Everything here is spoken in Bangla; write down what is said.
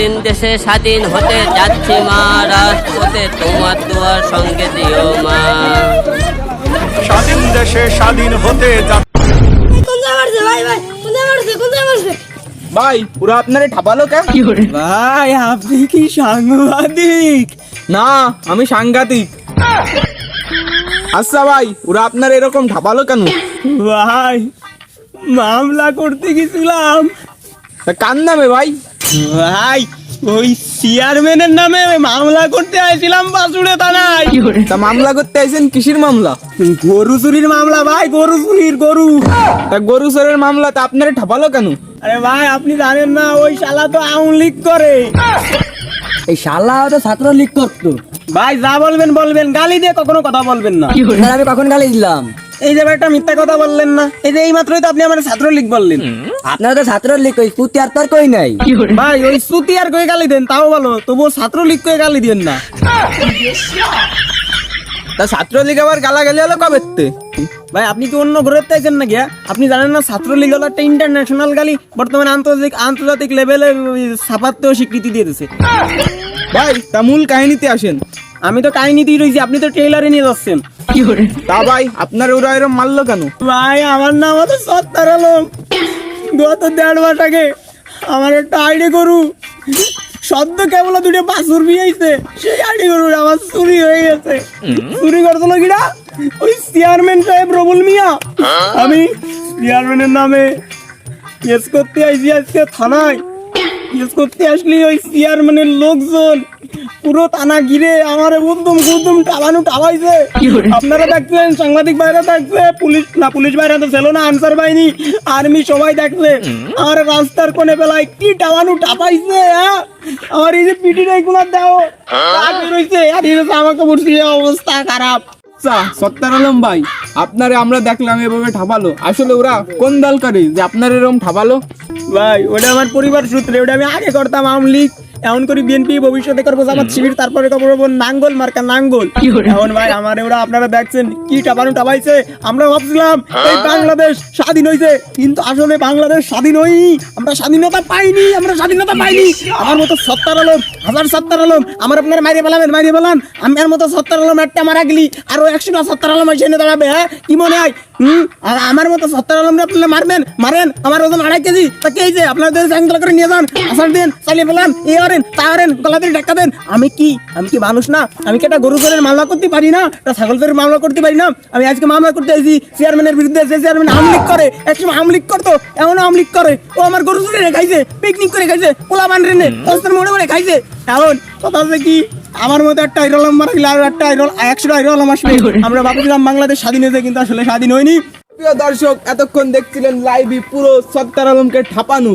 স্বাধীন দেশে স্বাধীন হতে যাচ্ছি মা, রাজপথে তোমার দুয়ার সঙ্গে দিও মা। স্বাধীন দেশে স্বাধীন হতে ভাই পুরো আপনারে ঠাপালো কেন? ভাই আপনি কি সাংবাদিক? না আমি সাংঘাতিক। আচ্ছা ভাই ওরা আপনার এরকম ঠাপালো কেন? ভাই মামলা করতে গেছিলাম তা কার নামে ভাই? ভাই, ওই চেয়ারম্যানের নামে মামলা করতে আসছিলাম বাসুড়ে থানায়। তা মামলা করতে আইছেন কিসের মামলা? গরু চুরির মামলা ভাই, গরু চুরির গরু। তা গরু চোরের মামলা, তা আপনারে ঠাপালো কেন? আরে ভাই আপনি জানেন না, ওই শালা তো আওয়ামী লীগ করে। এই শালা তো ছাত্রলীগ করতো। ভাই যা বলবেন বলবেন, গালি দিয়ে কখনো কথা বলবেন না। স্যার, আমি কখন গালি দিলাম? এই যে একটা মিথ্যা কথা বললেন না, এই যে এই মাত্রই তো আপনি আমার ছাত্রলীগ বললেন। আপনারা তো ছাত্রলীগ, ওই পুঁতি আর তোর কই নাই। ভাই ওই সুতি আর কই গালি দেন তাও ভালো, তবুও ছাত্রলীগ কই গালি দেন না। তা ছাত্রলীগ আবার গালাগালি হলো কবেতে? ভাই আপনি কি অন্য ঘুরে চাইছেন নাকি? আপনি জানেন না ছাত্রলীগ হলো একটা ইন্টারন্যাশনাল গালি, বর্তমানে আন্তর্জাতিক লেভেলে ছাপাতেও স্বীকৃতি দিয়ে দিয়েছে। ভাই তা মূল কাহিনীতে আসেন। আমি তো কাহিনীতেই রয়েছি, আপনি তো ট্রেলারে নিয়ে যাচ্ছেন। তা ভাই আপনার ওরা এরম মারলো কেন? ভাই আমার নাম হলো সত্তার আলম। গত 1.5 মাস আগে আমার একটা আইডি গরু সদ্য কেবল দুটো বাছুর বিয়েছে, সেই আইডি গরু আমার চুরি হয়ে গেছে। চুরি করছিল কিনা ওই চেয়ারম্যান সাহেব রবুল মিয়া। আমি চেয়ারম্যানের নামে কেস করতে আইছি আজকে থানায়। কেস করতে আসলি ওই চেয়ারম্যানের লোকজন পুরো থানা ঘিরে আমার উদ্যম টাবাইছে। আপনারা দেখছেন, সাংবাদিক ভাইরা দেখছে, পুলিশ ভাইরা তো ছিল না, আনসার বাহিনী, আর্মি সবাই দেখছে। আমার রাস্তার কোণে বেলায় কি টাপাইছে। হ্যাঁ, আমার এই যে পিটিটা এগুলো দাও রয়েছে, আর আমাকে বলছি অবস্থা খারাপ। আচ্ছা সত্তার আলম ভাই, আপনারে আমরা দেখলাম এভাবে ঠাপালো, আসলে ওরা কোন দল করে যে আপনার এরকম ঠাপালো? ভাই ওটা আমার পরিবার সূত্রে, ওটা আমি আগে করতাম আওয়ামী লীগ, এখন করি বিএনপি, ভবিষ্যতে করবো জামাত শিবির, তারপরে করবো নাঙ্গল মার্কা নাঙ্গল। এখন ভাই আমার ওরা আপনারা দেখছেন কি টাপাইছে। আমরা ভাবছিলাম এই বাংলাদেশ স্বাধীন হয়েছে, কিন্তু আসলে বাংলাদেশ স্বাধীন হয়নি, আমরা স্বাধীনতা পাইনি। আমার মতো সত্তার আলম, হাজার সত্তার আলম আমার আপনারা মাইরে পেলাম। আমার মতো সত্তার আলম একটা মারা গেলি আরো 100টা সত্তার আলম এসে দাঁড়াবে। হ্যাঁ কি মনে হয়? আর আমার মতো সত্তার আলম আপনারা মারেন। আমার ওজন 2.5 কেজি, তা কে যে আপনাদের সাইকেল করে নিয়ে যান, আসার দেন, চালিয়ে ফেলান, গলাতে টাকা দেন। আমি কি মানুষ না? আমি কি একটা গরু চোরের মামলা করতে পারি না? একটা ছাগল চোরের মামলা করতে পারি না? আমি আজকে মামলা করতে আইছি চেয়ারম্যানের বিরুদ্ধে। যে চেয়ারম্যান আওয়ামী লীগ করে, একসময় আওয়ামী লীগ করতো, এখন আওয়ামী লীগ করে। ও আমার গরু চোরে খাইছে, পিকনিক করে খাইছে, পোলা বান রেনে রাস্তার মোড়ে খাইছে। এখন কথা হচ্ছে কি, আমার মতো একটা হিরো আলম মারা গেলে আর একটা 100টা হিরো আলম আসবে। আমরা ভাবছিলাম বাংলাদেশ স্বাধীন হয়েছে, কিন্তু আসলে স্বাধীন হয়নি। প্রিয় দর্শক, এতক্ষণ দেখছিলেন লাইভে পুরো সত্তার আলমকে ঠাপানো।